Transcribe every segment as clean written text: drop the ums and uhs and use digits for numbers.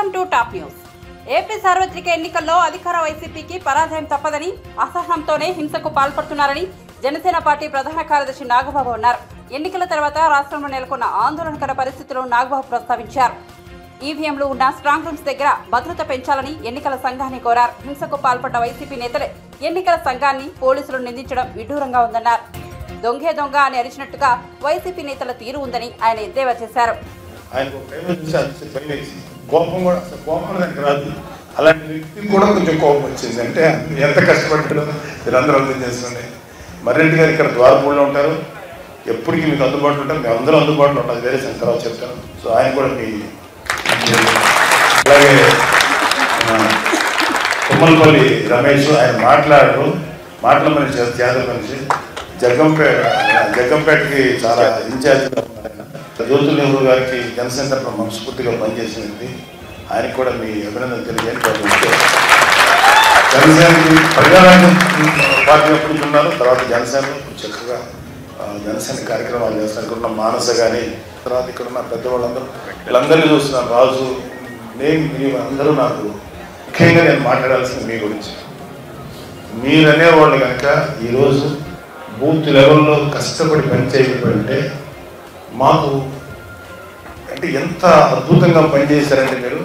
Welcome to top news. AP సార్వత్రిక ఎన్నికల్లో అధికార వైసీపీకి పరాజయం తప్పదని, అసహనంతోనే హింసకు పాల్పడుతున్నారని జనసేన పార్టీ ప్రధాన కార్యదర్శి నాగబాబు అన్నారు. ఎన్నికల తర్వాత రాష్ట్రంలో నెలకొన్న ఆందోళనకర పరిస్థితులను నాగబాబు ప్రస్తావించారు. ఈవీఎంలు ఉన్న స్ట్రాంగ్ రూమ్స్ దగ్గర భద్రత పెంచాలని ఎన్నికల సంఘాన్ని కోరారు. హింసకు పాల్పడ్డ వైసీపీ నేతలే ఎన్నికల సంఘాన్ని పోలీసులు నిందించడం విడ్డూరంగా ఉందన్నారు. దొంగే దొంగ అని అరిచినట్టుగా వైసీపీ నేతల తీరు ఉందని ఆయన ఎద్దేవా చేశారు. అలాంటి వ్యక్తికి కూడా కొంచెం కోపం వచ్చింది. అంటే ఎంత కష్టపడ్డాడో మీరందరూ అర్థం చేసుకోండి. మర్రెడ్డి గారు ఇక్కడ ద్వారపూడిలో ఉంటారు, ఎప్పటికీ మీకు అందుబాటులో ఉంటారు, మేము అందరూ అందుబాటులో ఉంటాం. వేరే శంకరావు చెప్తాను. సో ఆయన కూడా మీ అలాగే తుమ్మలపల్లి రమేష్ ఆయన మాటల మనిషి, జాతర మనిషి, జగ్గంపేటకి చాలా ఇన్ఛార్జ్గా ఉన్నారు. జ్యోతుల నెహ్రూ గారికి జనసేన తరఫున మనస్ఫూర్తిగా పనిచేసింది. ఆయనకు కూడా మీ అభినందన తెలియజేయండి. జనసేనకి ప్రజారాజ్యం పార్టీ ఎప్పుడు ఉన్నారు, తర్వాత జనసేన చక్కగా జనసేన కార్యక్రమాలు చేస్తారు. ఇక్కడ ఉన్న మానస కానీ, తర్వాత ఇక్కడ ఉన్న పెద్దవాళ్ళందరూ వీళ్ళందరినీ చూస్తున్నాను. రాజు, నేను అందరూ నాకు ముఖ్యంగా నేను మాట్లాడాల్సింది మీ గురించి. మీరనేవాళ్ళు కనుక ఈరోజు బూత్ లెవెల్లో కష్టపడి పనిచేయకపోయింటే మాకు అంటే ఎంత అద్భుతంగా పనిచేశారంటే మీరు.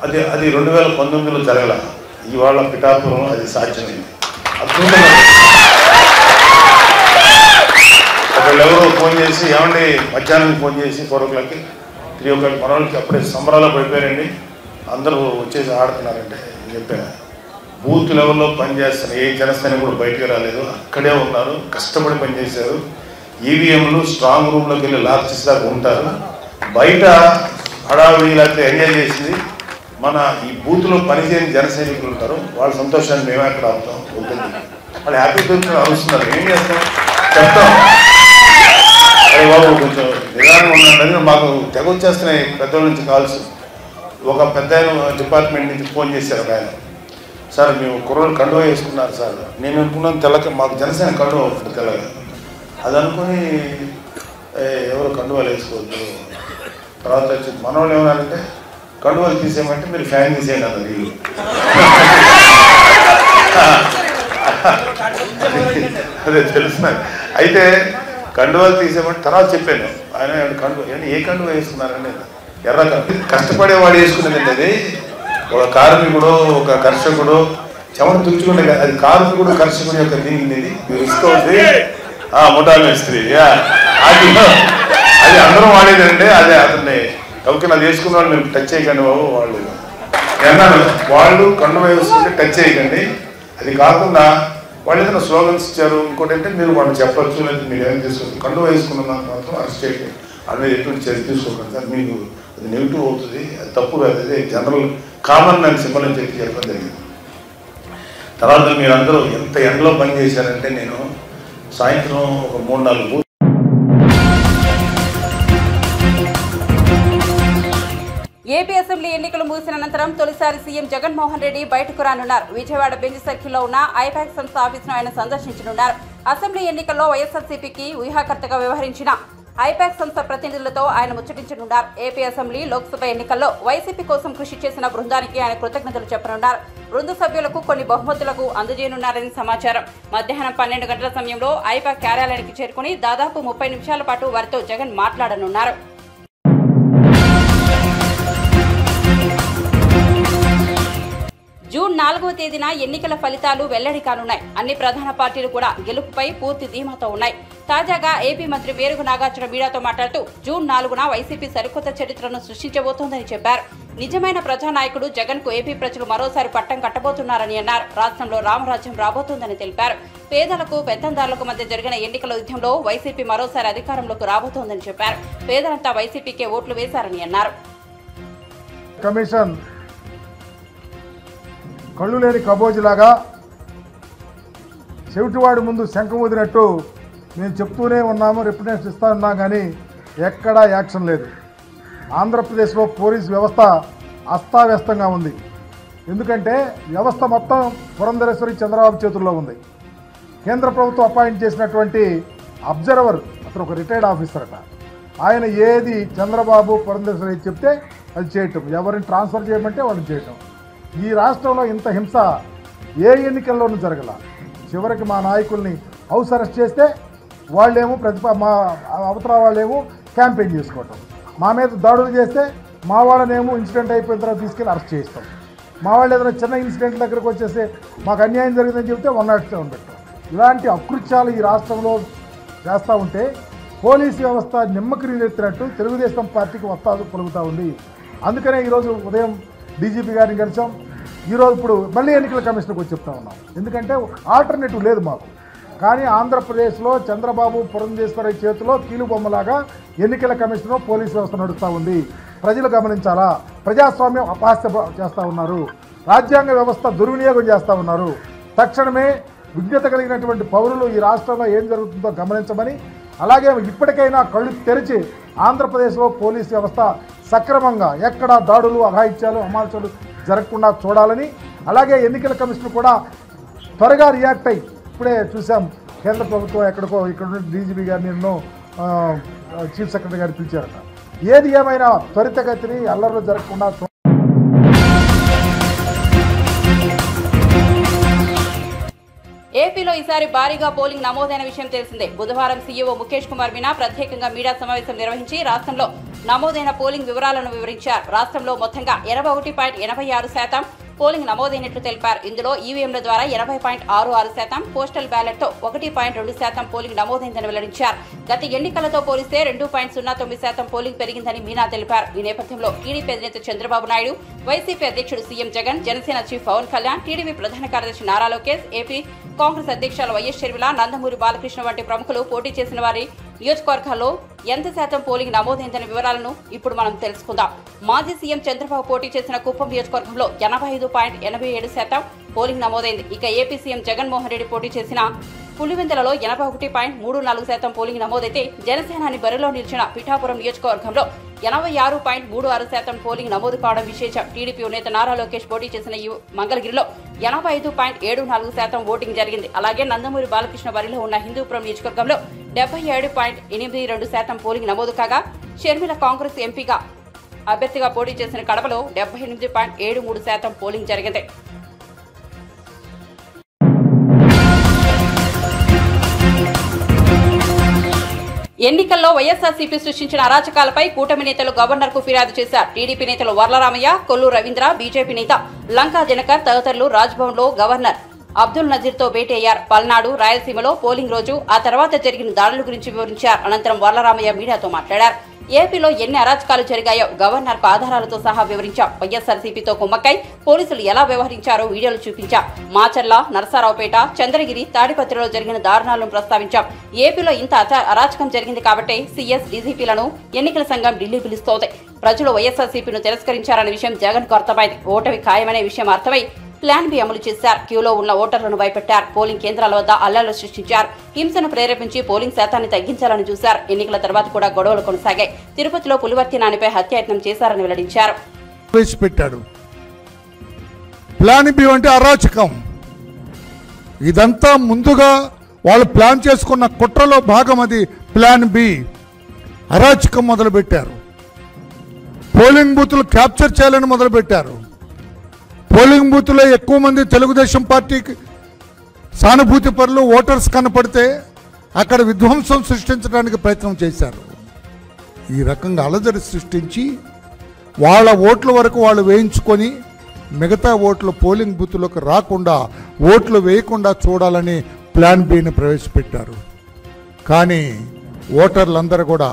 అది 2019లో జరగల, ఇవాళ పిఠాపురం అది సాధ్యమైంది. అద్భుతంగా ఒకళ్ళెవరో ఫోన్ చేసి, ఏమండి మధ్యాహ్నం ఫోన్ చేసి 4 o'clockకి 3 o'clock మన వాళ్ళకి అప్పుడే సంబరాలు పడిపోయారండి, అందరూ వచ్చేసి ఆడుతున్నారంటే చెప్పాను. బూత్ లెవెల్లో పనిచేస్తున్న ఏ జనసేన కూడా బయటకు రాలేదు, అక్కడే ఉన్నారు, కష్టపడి పనిచేశారు. ఈవీఎంలు స్ట్రాంగ్ రూమ్లోకి వెళ్ళి లాక్స్ దాకా ఉంటారు. బయట హడావిడి లేకపోతే ఎంజాయ్ చేసింది మన ఈ బూత్లో పనిచేయని జన సైనికులు ఉంటారు. వాళ్ళ సంతోషాన్ని మేమే అక్కడ ఆపుతాం. ఉంటుంది వాళ్ళు హ్యాపీ దొరుకుతున్నారు, అరుస్తున్నారు. ఏం చేస్తాం, చెప్తాం. అరే బాబు కొంచెం నిదానం ఉన్నాడని మాకు తెగ వచ్చేస్తున్నాయి పెద్దవాళ్ళ నుంచి కాల్స్. ఒక పెద్ద డిపార్ట్మెంట్ నుంచి ఫోన్ చేశారు ఆయన, సార్ మేము కుర్రోళ్ళు కండువా వేసుకున్నారు సార్. నేను అనుకున్నాను తెల్లక, మాకు జనసేన కండువా ఉంటుంది తెల్లగా. అది అనుకుని ఎవరు కండువాలు వేసుకోవద్దు. తర్వాత వచ్చి మనవాళ్ళు ఏమన్నారంటే కండువాలు తీసేయమంటే మీరు ఫ్యాన్ తీసేయండి అన్నారు వీళ్ళు. అదే తెలుస్తున్నారు. అయితే కండువాలు తీసేయమంటే తర్వాత చెప్పాను. ఆయన కండువా ఏ కండువా వేసుకున్నారండి, ఎర్ర కష్టపడేవాడు వేసుకునేదండి. అది ఒక కార్మికుడు, ఒక కర్షకుడు చెమట తుడుచుకుంటే అది కార్మికుడు కర్షకుడు యొక్క దీనిది మీరు ఇసుకోవద్దు. ముఠా మేస్త్రి అది అందరం వాడేదంటే అదే అతన్ని ఎవరికి అది వేసుకున్న వాళ్ళు మీరు టచ్ చేయకండి బాబు. వాళ్ళు అన్నాను, వాళ్ళు కండువ వేసుకుంటే టచ్ చేయకండి. అది కాకుండా వాళ్ళు ఏదైనా స్లోగన్స్ ఇచ్చారు, ఇంకోటి అంటే మీరు వాళ్ళు చెప్పచ్చు, లేదా మీరు ఏమైనా తీసుకోవచ్చు. కండువ వేసుకున్న దానికి మాత్రం అరెస్ట్ చేయండి, అనేది ఎటువంటి చర్య తీసుకోకండి సార్. మీకు అది నెగిటివ్ అవుతుంది, అది తప్పు కాదు, అదే జనరల్ కామన్ నాకు సింబల్ అని చెప్పడం జరిగింది. తర్వాత మీరందరూ ఎంత ఎండలో పనిచేశారంటే, నేను సాయంత్రం ఒక 3-4 ఏపీ అసెంబ్లీ ఎన్నికలు ముగిసిన అనంతరం తొలిసారి సీఎం జగన్మోహన్ రెడ్డి బయటకు రానున్నారు. విజయవాడ బెంచ్ సర్కిల్లో ఉన్న ఐపాక్ సంస్థ ఆఫీసును ఆయన సందర్శించనున్నారు. అసెంబ్లీ ఎన్నికల్లో వైఎస్ఆర్సీపీకి వ్యూహకర్తగా వ్యవహరించిన ఐపాక్ సంస్థ ప్రతినిధులతో ఆయన ముచ్చటించనున్నారు. ఏపీ అసెంబ్లీ, లోక్సభ ఎన్నికల్లో వైసీపీ కోసం కృషి చేసిన బృందానికి ఆయన కృతజ్ఞతలు చెప్పనున్నారు. బృంద సభ్యులకు కొన్ని బహుమతులకు అందజేయనున్నారని సమాచారం. మధ్యాహ్నం 12 గంటల సమయంలో ఐపాక్ కార్యాలయానికి చేరుకుని దాదాపు 30 నిమిషాల పాటు వారితో జగన్ మాట్లాడనున్నారు. జూన్ 4వ తేదీన ఎన్నికల ఫలితాలు వెల్లడి కానున్నాయి. అన్ని ప్రధాన పార్టీలు కూడా గెలుపుపై పూర్తి ధీమాతో ఉన్నాయి. తాజాగా ఏపీ మంత్రి మేరుగు నాగార్జున మీడియాతో మాట్లాడుతూ జూన్ 4న వైసీపీ సరికొత్త చరిత్రను సృష్టించబోతోందని చెప్పారు. నిజమైన ప్రజానాయకుడు జగన్ కు ఏపీ ప్రజలు మరోసారి పట్టం కట్టబోతున్నారని అన్నారు. రాష్ట్రంలో రామరాజ్యం రాబోతోందని తెలిపారు. పేదలకు, పెత్తందారులకు మధ్య జరిగిన ఎన్నికల యుద్ధంలో వైసీపీ మరోసారి అధికారంలోకి రాబోతోందని చెప్పారు. పేదలంతా వైసీపీకే ఓట్లు వేశారని అన్నారు. కమిషన్ కళ్ళు లేని కబోజీలాగా చెవిటివాడి ముందు శంఖం ఊదినట్టు మేము చెప్తూనే ఉన్నాము, రిప్రజెంటేషన్ ఇస్తా ఉన్నాం, కానీ ఎక్కడా యాక్షన్ లేదు. ఆంధ్రప్రదేశ్లో పోలీస్ వ్యవస్థ అస్తావ్యస్తంగా ఉంది. ఎందుకంటే వ్యవస్థ మొత్తం పురంధరేశ్వరి చంద్రబాబు చేతుల్లో ఉంది. కేంద్ర ప్రభుత్వం అపాయింట్ చేసినటువంటి అబ్జర్వర్ అతను ఒక రిటైర్డ్ ఆఫీసర్ అట. ఆయన ఏది చంద్రబాబు పురంధేశ్వరి చెప్తే అది చేయటం, ఎవరిని ట్రాన్స్ఫర్ చేయమంటే వాళ్ళని చేయటం. ఈ రాష్ట్రంలో ఇంత హింస ఏ ఎన్నికల్లోనూ జరగల. చివరికి మా నాయకుల్ని హౌస్ అరెస్ట్ చేస్తే వాళ్ళేమో మా అవతల వాళ్ళేమో క్యాంపెయిన్ చేసుకోవటం, మా మీద దాడులు చేస్తే మా వాళ్ళనేమో ఇన్సిడెంట్ అయిపోయిన తర్వాత తీసుకెళ్ళి అరెస్ట్ చేస్తాం. మా వాళ్ళు ఏదైనా చిన్న ఇన్సిడెంట్ దగ్గరకు వచ్చేస్తే మాకు అన్యాయం జరిగిందని చెప్తే 107 పెట్టాం. ఇలాంటి అకృత్యాలు ఈ రాష్ట్రంలో చేస్తూ ఉంటే పోలీసు వ్యవస్థ నిమ్మకిరెత్తినట్టు తెలుగుదేశం పార్టీకి వత్తాదు పలుకుతూ ఉంది. అందుకనే ఈరోజు ఉదయం డీజీపీ గారిని కలిసాం. ఈరోజు ఇప్పుడు మళ్ళీ ఎన్నికల కమిషన్కి వచ్చి చెప్తా ఉన్నాం. ఎందుకంటే ఆల్టర్నేటివ్ లేదు మాకు. కానీ ఆంధ్రప్రదేశ్లో చంద్రబాబు పురంధేశ్వరి చేతిలో కీలుబొమ్మలాగా ఎన్నికల కమిషన్ పోలీసు వ్యవస్థ నడుస్తూ ఉంది. ప్రజలు గమనించాలా. ప్రజాస్వామ్యం అపహాస్య చేస్తూ ఉన్నారు, రాజ్యాంగ వ్యవస్థ దుర్వినియోగం చేస్తూ ఉన్నారు. తక్షణమే విజ్ఞత కలిగినటువంటి పౌరులు ఈ రాష్ట్రంలో ఏం జరుగుతుందో గమనించమని, అలాగే ఇప్పటికైనా కళ్ళు తెరిచి ఆంధ్రప్రదేశ్లో పోలీసు వ్యవస్థ సక్రమంగా ఎక్కడా దాడులు అఘాయిత్యాలు అమాల్చాలు జరగకుండా చూడాలని, అలాగే ఎన్నికల కమిషన్ కూడా త్వరగా రియాక్ట్ అయ్యి, ఇప్పుడే చూసాం కేంద్ర ప్రభుత్వం ఎక్కడికో ఇక్కడ డీజీపీ గారిని ఎన్నో చీఫ్ సెక్రటరీ గారు పిలిచారట. ఏది ఏమైనా త్వరితగతిని అల్లర్లు జరగకుండా ఏపీలో ఈసారి భారీగా పోలింగ్ నమోదైన విషయం తెలిసిందే. బుధవారం సీఈఓ ముఖేష్ కుమార్ మీనా ప్రత్యేకంగా మీడియా సమావేశం నిర్వహించి రాష్ట్రంలో నమోదైన పోలింగ్ వివరాలను వివరించారు. రాష్ట్రంలో మొత్తంగా 81.86% పోలింగ్ నమోదైనట్లు తెలిపారు. ఇందులో ఈవీఎంల ద్వారా 80.66%, పోస్టల్ బ్యాలెట్తో 1.2% పోలింగ్ నమోదైందని వెల్లడించారు. గత ఎన్నికలతో పోలిస్తే 2.09% పోలింగ్ పెరిగిందని మీనా తెలిపారు. ఈ నేపథ్యంలో టీడీపీ అధినేత చంద్రబాబు నాయుడు, వైసీపీ అధ్యక్షుడు CM Jagan, Janasena chief Pawan Kalyan, TDP ప్రధాన కార్యదర్శి నారా లోకేష్, ఏపీ కాంగ్రెస్ అధ్యక్షులు వైఎస్ షర్మిల, నందమూరి బాలకృష్ణ వంటి ప్రముఖులు పోటీ చేసిన వారి నియోజకవర్గాల్లో ఎంత శాతం పోలింగ్ నమోదైందనే వివరాలను ఇప్పుడు మనం తెలుసుకుందాం. మాజీ సీఎం చంద్రబాబు పోటీ చేసిన కుప్పం నియోజకవర్గంలో 85.87% పోలింగ్ నమోదైంది. ఇక ఏపీ సీఎం జగన్మోహన్ రెడ్డి పోటీ చేసిన పులివెందులలో 81.34% పోలింగ్ నమోదైతే, జనసేనాని బరిలో నిలిచిన పిఠాపురం నియోజకవర్గంలో 86.36% పోలింగ్ నమోదు కావడం విశేషం. టీడీపీ నేత నారా లోకేష్ పోటీ చేసిన ఈ మంగళగిరిలో 85.74% ఓటింగ్ జరిగింది. అలాగే నందమూరి బాలకృష్ణ బరిలో ఉన్న హిందూపురం నియోజకవర్గంలో 77.82% పోలింగ్ నమోదు కాగా, షర్మిల కాంగ్రెస్ ఎంపీగా అభ్యర్థిగా పోటీ చేసిన కడపలో 78.73% పోలింగ్ జరిగింది. ఎన్నికల్లో వైఎస్ఆర్సీపీ సృష్టించిన అరాచకాలపై కూటమి నేతలు గవర్నర్కు ఫిర్యాదు చేశారు. టీడీపీ నేతలు వర్లరామయ్య, కొల్లు రవీంద్ర, బీజేపీ నేత లంకా దినకర్ తదితరులు రాజ్భవన్లో గవర్నర్ అబ్దుల్ నజీర్తో భేటీ అయ్యారు. పల్నాడు, రాయలసీమలో పోలింగ్ రోజు, ఆ తర్వాత జరిగిన దాడుల గురించి వివరించారు. అనంతరం వర్లరామయ్య మీడియాతో మాట్లాడారు. ఏపీలో ఎన్ని అరాచకాలు జరిగాయో గవర్నర్కు ఆధారాలతో సహా వివరించాం. వైఎస్ఆర్సీపీతో కుమ్మక్కై పోలీసులు ఎలా వ్యవహరించారో వీడియోలు చూపించాం. మాచర్ల, నరసరావుపేట, చంద్రగిరి, తాడిపత్రిలో జరిగిన దారుణాలను ప్రస్తావించాం. ఏపీలో ఇంత అరాచకం జరిగింది కాబట్టి సీఎస్, డీజీపీలను ఎన్నికల సంఘం ఢిల్లీ పిలుస్తోంది. ప్రజలు వైఎస్ఆర్సీపీను తిరస్కరించారనే విషయం జగన్కు అర్థమైంది. ఓటమి ఖాయమనే విషయం అర్థమై ప్లాన్ బి అమలు చేశారు. క్యూలో ఉన్న ఓటర్లను భయపెట్టారు. పోలింగ్ కేంద్రాల వద్ద అల్లర్లు సృష్టించారు. హింసను ప్రేరేపించి పోలింగ్ శాతాన్ని తగ్గించాలని చూశారు. ఎన్నికల తర్వాత కూడా గొడవలు కొనసాగాయి. తిరుపతిలో పులివర్తి నానిపై హత్యాయత్నం చేశారని వెల్లడించారు. ప్లాన్ బి అంటే అరాచకం. ఇదంతా ముందుగా వాళ్ళు ప్లాన్ చేసుకున్న కుట్రలో భాగం. అది ప్లాన్ బి. అరాచకం మొదలుపెట్టారు. పోలింగ్ బూతులు క్యాప్చర్ చేయాలని మొదలుపెట్టారు. పోలింగ్ బూత్లో ఎక్కువ మంది తెలుగుదేశం పార్టీకి సానుభూతి పరులు, ఓటర్స్ కనపడితే అక్కడ విధ్వంసం సృష్టించడానికి ప్రయత్నం చేశారు. ఈ రకంగా అలజడి సృష్టించి వాళ్ళ ఓట్ల వరకు వాళ్ళు వేయించుకొని మిగతా ఓట్లు పోలింగ్ బూత్లోకి రాకుండా, ఓట్లు వేయకుండా చూడాలని ప్లాన్ బిని ప్రవేశపెట్టారు. కానీ ఓటర్లందరూ కూడా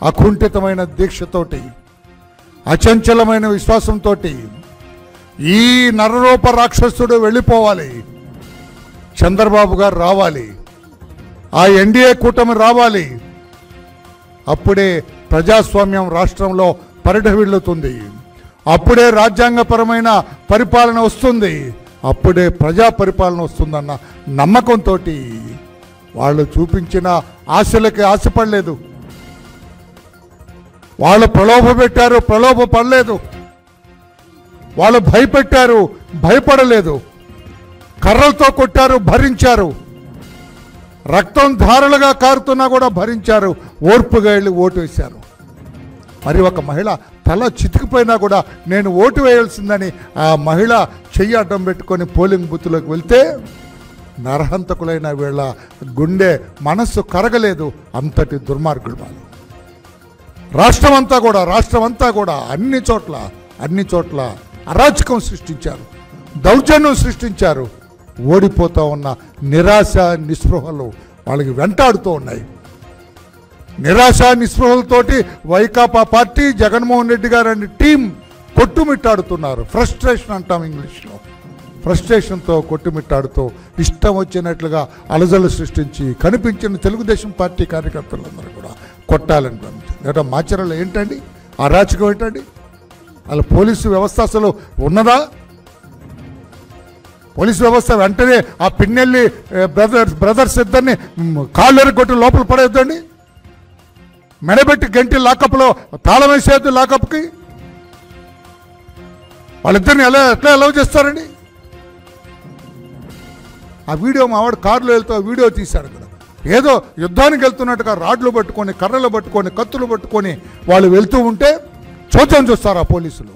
అకుంఠితమైన దీక్షతోటి, అచంచలమైన విశ్వాసంతో ఈ నరరూప రాక్షసుడు వెళ్ళిపోవాలి, చంద్రబాబు గారు రావాలి, ఆ ఎన్డీఏ కూటమి రావాలి, అప్పుడే ప్రజాస్వామ్యం రాష్ట్రంలో పరిఢవిల్లుతుంది, అప్పుడే రాజ్యాంగపరమైన పరిపాలన వస్తుంది, అప్పుడే ప్రజా పరిపాలన వస్తుందన్న నమ్మకంతో వాళ్ళు చూపించిన ఆశలకి ఆశపడలేదు. వాళ్ళు ప్రలోభపెట్టారు, ప్రలోభపడలేదు. వాళ్ళు భయపెట్టారు, భయపడలేదు. కర్రలతో కొట్టారు, భరించారు. రక్తం ధారలుగా కారుతున్నా కూడా భరించారు, ఓర్పుగా వెళ్ళి ఓటు వేశారు. మరి ఒక మహిళ తల చితికిపోయినా కూడా నేను ఓటు వేయాల్సిందని ఆ మహిళ చెయ్యి అడ్డం పెట్టుకొని పోలింగ్ బూత్లోకి వెళ్తే నరహంతకులైన వీళ్ళ గుండె మనస్సు కరగలేదు. అంతటి దుర్మార్గులు వాళ్ళు. రాష్ట్రం అంతా కూడా అన్ని చోట్ల అరాచకం సృష్టించారు, దౌర్జన్యం సృష్టించారు. ఓడిపోతూ ఉన్న నిరాశ నిస్పృహలు వాళ్ళకి వెంటాడుతూ ఉన్నాయి. నిరాశ నిస్పృహలతోటి వైకాపా పార్టీ, జగన్మోహన్ రెడ్డి గారు అనే టీం కొట్టుమిట్టాడుతున్నారు. ఫ్రస్ట్రేషన్ అంటాం ఇంగ్లీష్లో. ఫ్రస్ట్రేషన్తో కొట్టుమిట్టాడుతూ ఇష్టం వచ్చినట్లుగా అలజలు సృష్టించి కనిపించిన తెలుగుదేశం పార్టీ కార్యకర్తలందరూ కూడా కొట్టాలని పంపించారు. మాచర్లలో ఏంటండి అరాచకం ఏంటండి? అలా పోలీసు వ్యవస్థ అసలు ఉన్నదా? పోలీసు వ్యవస్థ వెంటనే ఆ పిన్నెల్లి బ్రదర్స్ ఇద్దరిని కాళ్ళు కొట్టి లోపల పడేద్దండి, మెడబెట్టి గంటి లాకప్లో తాళం వేసేద్దు. లాకప్కి వాళ్ళిద్దరిని ఎట్లా అలవ్ చేస్తారండి? ఆ వీడియో మావాడు కారులో వెళ్తూ వీడియో తీశాడు కదా. ఏదో యుద్ధానికి వెళ్తున్నట్టుగా రాడ్లు పట్టుకొని, కర్రలు పట్టుకొని, కత్తులు పట్టుకొని వాళ్ళు వెళ్తూ ఉంటే చూద్దాం చూస్తారా పోలీసులు?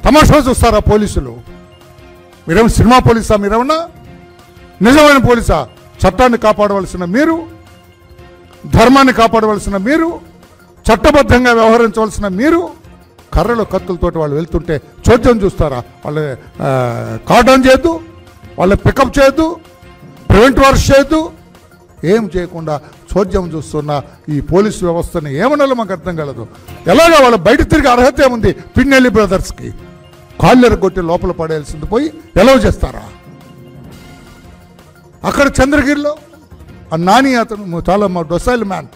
తమాషా చూస్తారా పోలీసులు? మీరేమో సినిమా పోలీసా? మీరేమన్నా నిజమైన పోలీసా? చట్టాన్ని కాపాడవలసిన మీరు, ధర్మాన్ని కాపాడవలసిన మీరు, చట్టబద్ధంగా వ్యవహరించవలసిన మీరు కర్రలు కత్తులతోటి వాళ్ళు వెళ్తుంటే చోద్యం చూస్తారా? వాళ్ళు కార్డన్ చేయొద్దు, వాళ్ళు పికప్ చేయొద్దు, ప్రివెంటివ్ అరెస్ట్ చేయొద్దు, ఏం చేయకుండా చోద్యం చూస్తున్న ఈ పోలీసు వ్యవస్థని ఏమన్నా మాకు అర్థం కలదు. ఎలాగా వాళ్ళు బయట తిరిగి అర్హత ఏముంది? పిన్నెల్లి బ్రదర్స్కి కాళ్ళు ఎరగొట్టి లోపల పడేయాల్సింది పోయి ఎలవ్ చేస్తారా? అక్కడ చంద్రగిరిలో ఆ నాని అతను చాలా డొసైల్ మ్యాన్,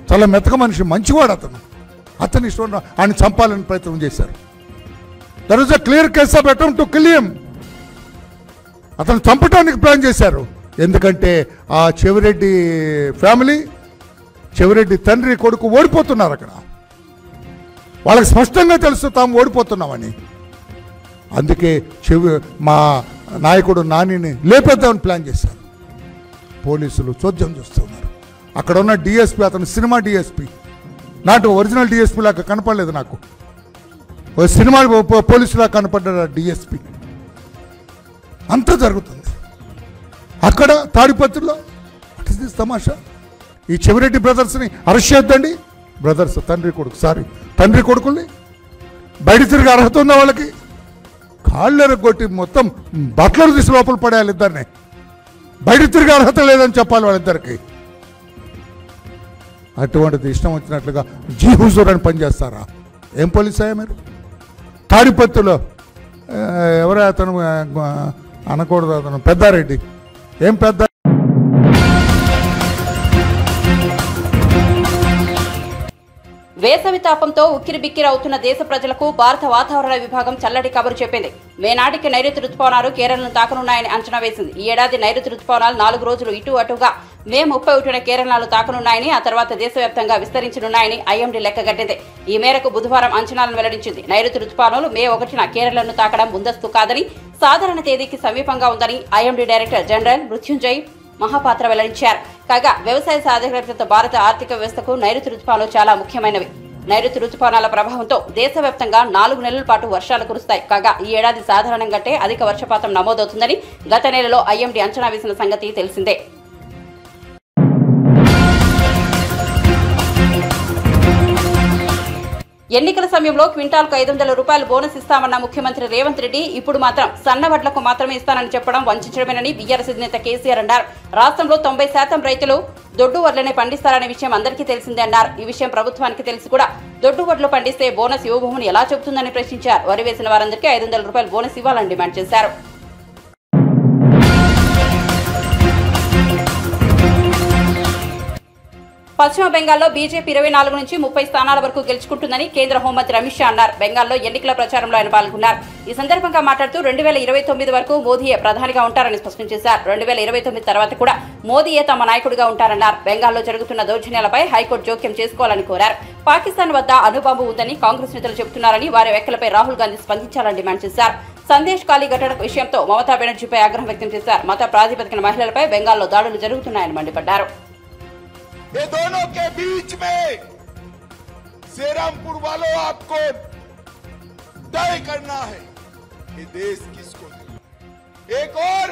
చాలా మెతక మనిషి, మంచివాడు అతను ఇష్టం ఆయన చంపాలని ప్రయత్నం చేశారు. That is a clear case of attempt to kill him. అతను చంపడానికి ప్లాన్ చేశారు. ఎందుకంటే ఆ చెవిరెడ్డి ఫ్యామిలీ, చెవిరెడ్డి తండ్రి కొడుకు ఓడిపోతున్నారు అక్కడ. వాళ్ళకి స్పష్టంగా తెలుసు తాము ఓడిపోతున్నామని. అందుకే మా నాయకుడు నానిని లేపేద్దామని ప్లాన్ చేశారు. పోలీసులు చోద్యం చూస్తున్నారు. అక్కడ ఉన్న డిఎస్పీ అతను సినిమా డిఎస్పీ, నాటు ఒరిజినల్ డిఎస్పీ లాగా కనపడలేదు నాకు. సినిమా పోలీసులా కనపడ్డాడు డిఎస్పీ. అంతా జరుగుతుంది అక్కడ తాడిపత్రిలో. వాట్ ఇస్ దిస్ తమాషా? ఈ చెవిరెడ్డి బ్రదర్స్ని అరెస్ట్ చేద్దండి. బ్రదర్స్ తండ్రి కొడుకుల్ని బయట తిరిగి అర్హత ఉందా వాళ్ళకి? కాళ్ళు ఎరగొట్టి మొత్తం బట్టలు తీసి లోపల పడేయాలి ఇద్దరిని. బయట తిరిగి అర్హత లేదని చెప్పాలి వాళ్ళిద్దరికి. అటువంటిది ఇష్టం వచ్చినట్లుగా జీ హుజూర్ అని పనిచేస్తారా? ఏం పోలీస్ అయ్యా మీరు? తాడిపత్రిలో ఎవరో అతను అనకూడదు, అతను పెద్దారెడ్డి. ఏం పెద్ద వేసవి తాపంతో ఉక్కిరిబిక్కిరవుతున్న దేశ ప్రజలకు భారత వాతావరణ విభాగం చల్లటి కబురు చెప్పింది. మే నాటికి నైరుతి రుతుపవనాలు కేరళను తాకనున్నాయని అంచనా వేసింది. ఈ ఏడాది నైరుతి రుతుపవనాలు 4 రోజులు ఇటు అటుగా మే 31న కేరళను తాకనున్నాయని, ఆ తర్వాత దేశవ్యాప్తంగా విస్తరించనున్నాయని ఐఎండీ లెక్కగట్టింది. ఈ మేరకు బుధవారం అంచనాలను వెల్లడించింది. నైరుతి రుతుపవనాలు మే 1న కేరళను తాకడం ముందస్తు కాదని, సాధారణ తేదీకి సమీపంగా ఉందని IMD director general Mrutyunjay Mohapatra వెల్లడించారు. కాగా వ్యవసాయ సాధికారత భారత ఆర్థిక వ్యవస్థకు నైరుతి రుతుపవనాలు చాలా ముఖ్యమైనవి. నైరుతి రుతుపవనాల ప్రభావంతో దేశవ్యాప్తంగా 4 నెలల పాటు వర్షాలు కురుస్తాయి. కాగా ఈ ఏడాది సాధారణం కంటే అధిక వర్షపాతం నమోదవుతుందని గత నెలలో ఐఎండీ అంచనా వేసిన సంగతి తెలిసిందే. ఎన్నికల సమయంలో క్వింటాల్కు 500 రూపాయలు బోనస్ ఇస్తామన్న ముఖ్యమంత్రి రేవంత్ రెడ్డి ఇప్పుడు మాత్రం సన్నవడ్లకు మాత్రమే ఇస్తానని చెప్పడం వంచడమేనని బీఆర్ఎస్ అధినేత కేసీఆర్ అన్నారు. రాష్ట్రంలో 90% రైతులు దొడ్డు వడ్లనే పండిస్తారనే విషయం అందరికీ తెలిసిందే అన్నారు. ఈ విషయం ప్రభుత్వానికి తెలిసి కూడా దొడ్డు వడ్లు పండిస్తే బోనస్ ఇవ్వబోమని ఎలా చెబుతుందని ప్రశ్నించారు. వరి వేసిన వారందరికీ 500 రూపాయలు బోనస్ ఇవ్వాలని డిమాండ్ చేశారు. పశ్చిమ బెంగాల్లో బీజేపీ 24 నుంచి 30 స్థానాల వరకు గెలుచుకుంటుందని కేంద్ర హోంమంత్రి అమిత్ షా అన్నారు. బెంగాల్లో ఎన్నికల ప్రచారంలో ఆయన పాల్గొన్నారు. ఈ సందర్భంగా మాట్లాడుతూ 2029 వరకు మోదీయే ప్రధానిగా ఉంటారని స్పష్టం చేశారు. 2029 తర్వాత కూడా మోదీయే తమ నాయకుడిగా ఉంటారన్నారు. బెంగాల్లో జరుగుతున్న దౌర్జన్యాలపై హైకోర్టు జోక్యం చేసుకోవాలని కోరారు. పాకిస్తాన్ వద్ద అణుబాంబు ఉందని కాంగ్రెస్ నేతలు చెబుతున్నారని, వారి వ్యాఖ్యలపై రాహుల్ గాంధీ స్పందించాలని డిమాండ్ చేశారు. సందేశ్ ఖాళీ ఘటన విషయంతో మమతా బెనర్జీపై ఆగ్రహం వ్యక్తం చేశారు. మత ప్రాతిపదికన మహిళలపై బెంగాల్లో దాడులు జరుగుతున్నాయని మండిపడ్డారు. ये दोनों के बीच में श्रीरामपुर वालों आपको तय करना है कि देश किसको दे। एक और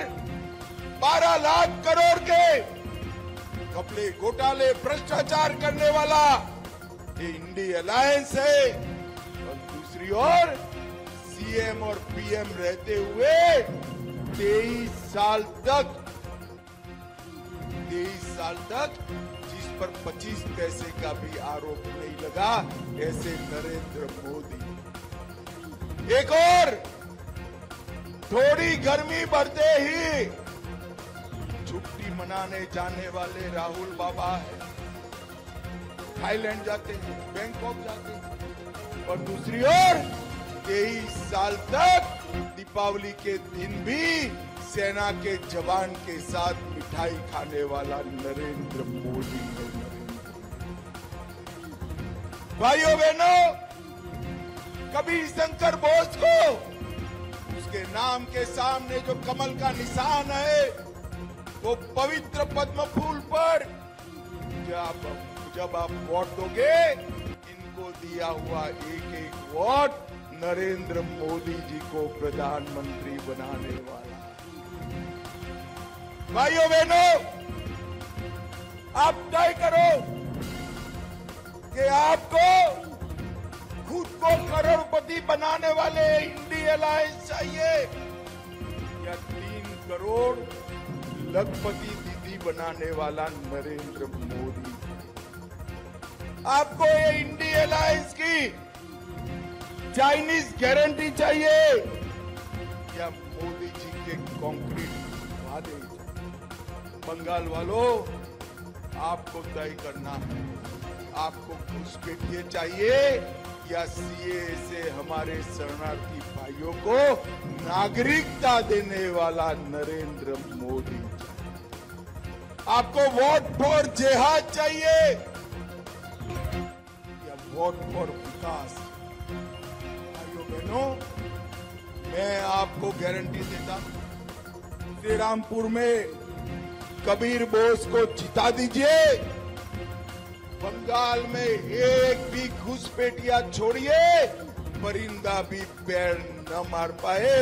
12 लाख करोड़ के कपड़े घोटाले भ्रष्टाचार करने वाला ये इंडी अलायंस है और दूसरी ओर सीएम और पीएम रहते हुए 23 साल तक जिस पर 25 पैसे का भी आरोप नहीं लगा ऐसे नरेंद्र मोदी। एक और थोड़ी गर्मी बढ़ते ही छुट्टी मनाने जाने वाले राहुल बाबा है, थाईलैंड जाते हैं, बैंकॉक जाते हैं और दूसरी ओर 23 साल तक दीपावली के दिन भी सेना के जवान के साथ मिठाई खाने वाला नरेंद्र मोदी है। भाइयों बहनों, कबीर शंकर बोस को उसके नाम के सामने जो कमल का निशान है वो पवित्र पद्म फूल पर जब आप वोट दोगे इनको दिया हुआ एक एक वोट नरेंद्र मोदी जी को प्रधानमंत्री बनाने वाला। भाइयों बहनों, आप तय करो कि आपको खुद को करोड़पति बनाने वाले इंडी अलायंस चाहिए या 3 करोड़ लखपति दीदी बनाने वाला नरेंद्र मोदी। आपको ये इंडी अलायंस की चाइनीज गारंटी चाहिए या मोदी जी के कॉन्क्रीट वादे। बंगाल वालों, आपको तय करना है, आपको घुसपैठिए चाहिए या सीए से हमारे शरणार्थी भाइयों को नागरिकता देने वाला नरेंद्र मोदी। आपको वोट फॉर जिहाद चाहिए या वोट फॉर विकास। भाइयों बहनों, मैं आपको गारंटी देता हूं, श्रीरामपुर में कबीर बोस को जिता दीजिए, बंगाल में एक भी घुसपैठिया छोड़िए, परिंदा भी पैर न मार पाए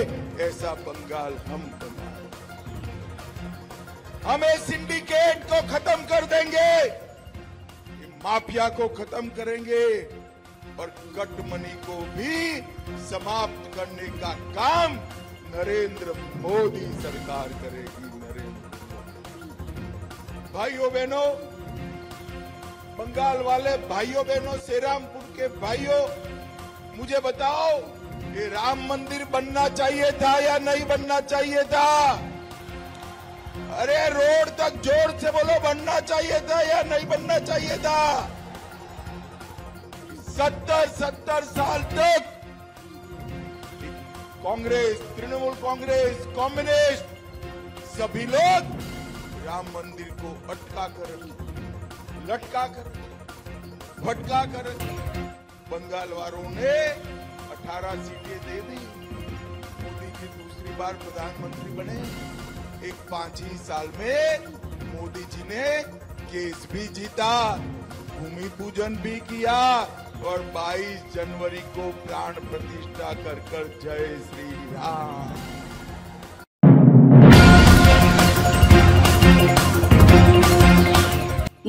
ऐसा बंगाल हम बनाए। हम इस सिंडिकेट को खत्म कर देंगे, माफिया को खत्म करेंगे और कट मनी को भी समाप्त करने का काम नरेंद्र मोदी सरकार करेगी। भाइयों बहनों, बंगाल वाले भाइयों बहनों, श्रीरामपुर के भाइयों, मुझे बताओ ये राम मंदिर बनना चाहिए था या नहीं बनना चाहिए था? अरे रोड तक जोर से बोलो, बनना चाहिए था या नहीं बनना चाहिए था? 70 साल तक कांग्रेस, तृणमूल कांग्रेस, कम्युनिस्ट सभी लोग राम मंदिर को अटका कर लटका कर भटका कर बंगाल वालों ने 18 सीटें दे दी। मोदी जी दूसरी बार प्रधानमंत्री बने। एक 5 ही साल में मोदी जी ने केस भी जीता, भूमि पूजन भी किया और 22 जनवरी को प्राण प्रतिष्ठा कर जय श्री राम।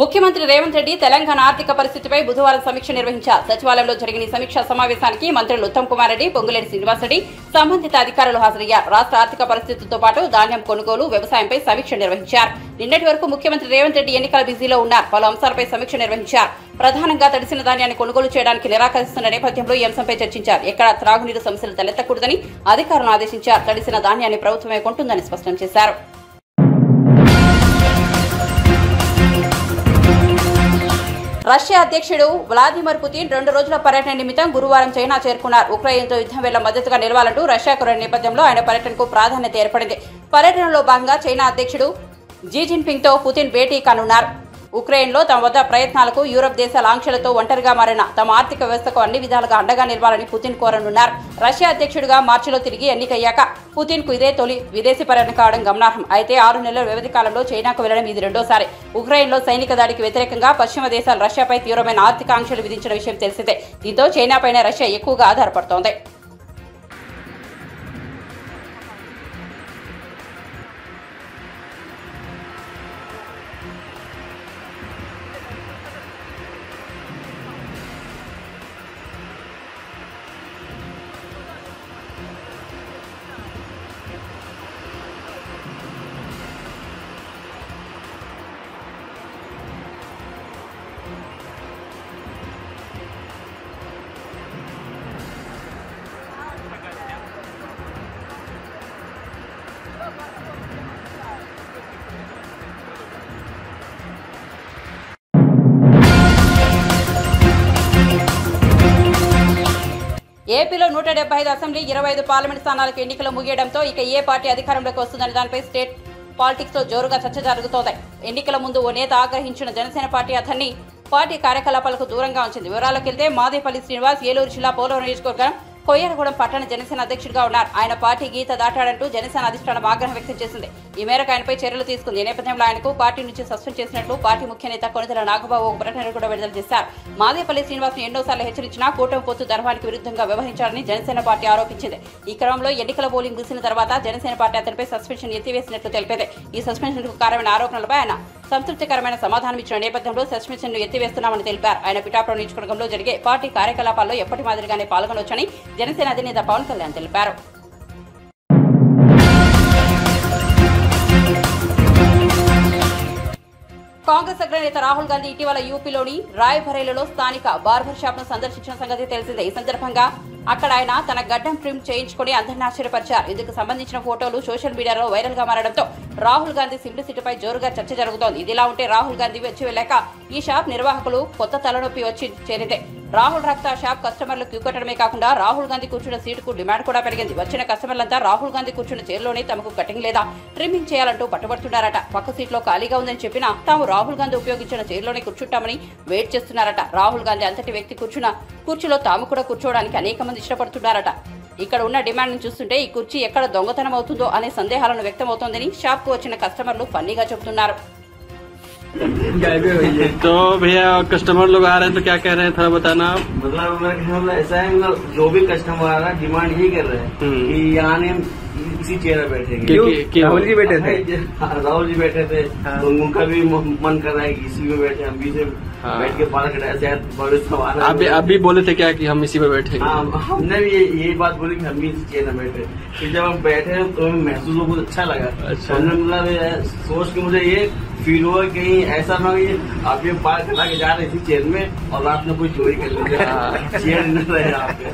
ముఖ్యమంత్రి రేవంత్ రెడ్డి తెలంగాణ ఆర్థిక పరిస్థితిపై బుధవారం సమీక్ష నిర్వహించారు. సచివాలయంలో జరిగిన ఈ సమీక్షా సమావేశానికి మంత్రులు ఉత్తమ్ కుమార్ రెడ్డి, పొంగులేటి శ్రీనివాసరెడ్డి, సంబంధిత అధికారులు హాజరయ్యారు. రాష్ట్ర ఆర్థిక పరిస్థితులతో పాటు ధాన్యం కొనుగోలు, వ్యవసాయంపై సమీక్ష నిర్వహించారు. నిన్నటి వరకు ముఖ్యమంత్రి రేవంత్ రెడ్డి ఎన్నికల బిజీలో ఉన్నారు. పలు అంశాలపై సమీక్ష నిర్వహించారు. ప్రధానంగా తడిసిన ధాన్యాన్ని కొనుగోలు చేయడానికి నిరాకరిస్తున్న నేపథ్యంలో ఈ అంశంపై చర్చించారు. ఎక్కడ త్రాగునీరు సమస్యలు తలెత్తకూడదని అధికారులను ఆదేశించారు. తడిసిన ధాన్యాన్ని ప్రభుత్వమే కొంటుందని స్పష్టం చేశారు. రష్యా అధ్యక్షుడు వ్లాదిమిర్ పుతిన్ 2 రోజుల పర్యటన నిమిత్తం గురువారం చైనా చేరుకున్నారు. ఉక్రెయిన్తో యుద్ధం వేళ మద్దతుగా నిలవాలంటూ రష్యా కోరిన నేపథ్యంలో ఆయన పర్యటనకు ప్రాధాన్యత ఏర్పడింది. పర్యటనలో భాగంగా చైనా అధ్యక్షుడు జీ జిన్పింగ్ తో పుతిన్ భేటీ కానున్నారు. ఉక్రెయిన్లో తమ వద్ద ప్రయత్నాలకు యూరప్ దేశాల ఆంక్షలతో ఒంటరిగా మారిన తమ ఆర్థిక వ్యవస్థకు అన్ని విధాలుగా అండగా నిలవాలని పుతిన్ కోరనున్నారు. రష్యా అధ్యక్షుడిగా మార్చిలో తిరిగి ఎన్నికయ్యాక పుతిన్ కు ఇదే తొలి విదేశీ పర్యటన కావడం గమనార్హం. అయితే 6 నెలల వ్యవధి కాలంలో చైనాకు వెళ్లడం ఇది రెండోసారి. ఉక్రెయిన్లో సైనిక దాడికి వ్యతిరేకంగా పశ్చిమ దేశాలు రష్యాపై తీవ్రమైన ఆర్థిక ఆంక్షలు విధించిన విషయం తెలిసిందే. దీంతో చైనాపైనే రష్యా ఎక్కువగా ఆధారపడుతోంది. ఏపీలో 175 అసెంబ్లీ 25 పార్లమెంట్ స్థానాలకు ఎన్నికలు ముగియడంతో ఇక ఏ పార్టీ అధికారంలోకి వస్తుందని దానిపై స్టేట్ పాలిటిక్స్ లో జోరుగా చర్చ జరుగుతోంది. ఎన్నికల ముందు ఓ నేత ఆగ్రహించిన జనసేన పార్టీ అతన్ని పార్టీ కార్యకలాపాలకు దూరంగా ఉంచింది. వివరాలకు వెళ్తే మాదేపల్లి శ్రీనివాస్ ఏలూరు జిల్లా పోలవరం నియోజకవర్గం కొయ్యలగూడెం పట్టణ జనసేన అధ్యక్షుడిగా ఉన్నారు. ఆయన పార్టీ గీత దాటాడంటూ జనసేన అధిష్టానం ఆగ్రహం వ్యక్తం చేసింది. ఈ మేరకు ఆయనపై చర్యలు తీసుకుంది. ఈ నేపథ్యంలో ఆయనకు పార్టీ నుంచి సస్పెండ్ చేసినట్లు పార్టీ ముఖ్య నేత కొనిదెల నాగబాబు ఒక ప్రకటన కూడా విడుదల చేశారు. మాదేపల్లి శ్రీనివాస్ ఎన్నోసార్లు హెచ్చరించినా కూటమి పొత్తు ధర్మానికి విరుద్ధంగా వ్యవహరించారని జనసేన పార్టీ ఆరోపించింది. ఈ క్రమంలో ఎన్నికల పోలింగ్ ముగిసిన తర్వాత జనసేన పార్టీ అతనిపై సస్పెన్షన్ ఎత్తివేసినట్లు తెలిపింది. ఈ సస్పెన్షన్ కు కారణమైన ఆరోపణలపై ఆయన సంతృప్తికరమైన సమాధానం ఇచ్చిన నేపథ్యంలో సస్పెన్షన్ ను ఎత్తివేస్తున్నామని తెలిపారు. ఆయన పిఠాపురం నియోజకవర్గంలో జరిగే పార్టీ కార్యకలాపాల్లో ఎప్పటి మాదిరిగానే పాల్గొనవచ్చని జనసేన అధినేత పవన్ కళ్యాణ్ తెలిపారు. కాంగ్రెస్ అగ్రనేత రాహుల్ గాంధీ ఇటీవల యూపీలోని రాయ్బరేలీలో స్థానిక బార్బర్ షాప్ ను సందర్శించిన సంగతి తెలిసిందే. ఈ సందర్భంగా అక్కడ ఆయన తన గడ్డం ట్రిమ్ చేయించుకుని అందరిని ఆశ్చర్యపరిచారు. ఇందుకు సంబంధించిన ఫోటోలు సోషల్ మీడియాలో వైరల్ గా మారడంతో రాహుల్ గాంధీ సింప్లిసిటీపై జోరుగా చర్చ జరుగుతోంది. ఇదిలా ఉంటే రాహుల్ గాంధీ వచ్చి వెళ్లాక ఈ షాప్ నిర్వాహకులు కొత్త తలనొప్పి వచ్చి చేరింది. రాహుల్ రక్త షాప్ కస్టమర్లు క్యూ కట్టడమే కాకుండా రాహుల్ గాంధీ కూర్చున్న సీటుకు డిమాండ్ కూడా పెరిగింది. వచ్చిన కస్టమర్లంతా రాహుల్ గాంధీ కూర్చున్న చైర్లోనే తమకు కటింగ్ లేదా ట్రిమ్మింగ్ చేయాలంటూ పట్టుబడుతున్నారట. పక్క సీట్లో ఖాళీగా ఉందని చెప్పినా తాము రాహుల్ గాంధీ ఉపయోగించిన చైర్లోనే కూర్చుంటామని వెయిట్ చేస్తున్నారట. రాహుల్ గాంధీ అంతటి వ్యక్తి కూర్చున్న కుర్చీలో తాము కూడా కూర్చోవడానికి అనేక మంది ఇష్టపడుతున్నారట. ఇక్కడ ఉన్న డిమాండ్ చూస్తుంటే ఈ కుర్చీ ఎక్కడ దొంగతనం అవుతుందో అనే సందేహాలను వ్యక్తమవుతోందని షాప్ కు వచ్చిన కస్టమర్లు ఫన్నీగా చెబుతున్నారు. तो भैया कस्टमर लोग आ रहे हैं तो क्या कह रहे हैं थोड़ा बताना आप। मतलब ऐसा है, मतलब जो भी कस्टमर आ रहा है डिमांड यही कर रहे हैं कि यहाँ ने इसी चेयर पर बैठेंगे। राहुल जी बैठे थे, राहुल जी बैठे थे तो उनका भी मन कर रहा है कि इसी में बैठे, हम भी से बैठ के पाला कटाया। आप भी बोले थे क्या कि हम इसी पे बैठे? हमने भी यही बात बोली कि हम भी इसी चेयर में बैठे। फिर जब हम बैठे तो हमें महसूस बहुत अच्छा लगा। हमने मतलब सोच के मुझे ये फील हुआ कहीं ऐसा ना कि आप ये पार कटा के जा रहे थे चेयर में और रात में कोई चोरी कर लेते, चेयर न रहे आपके।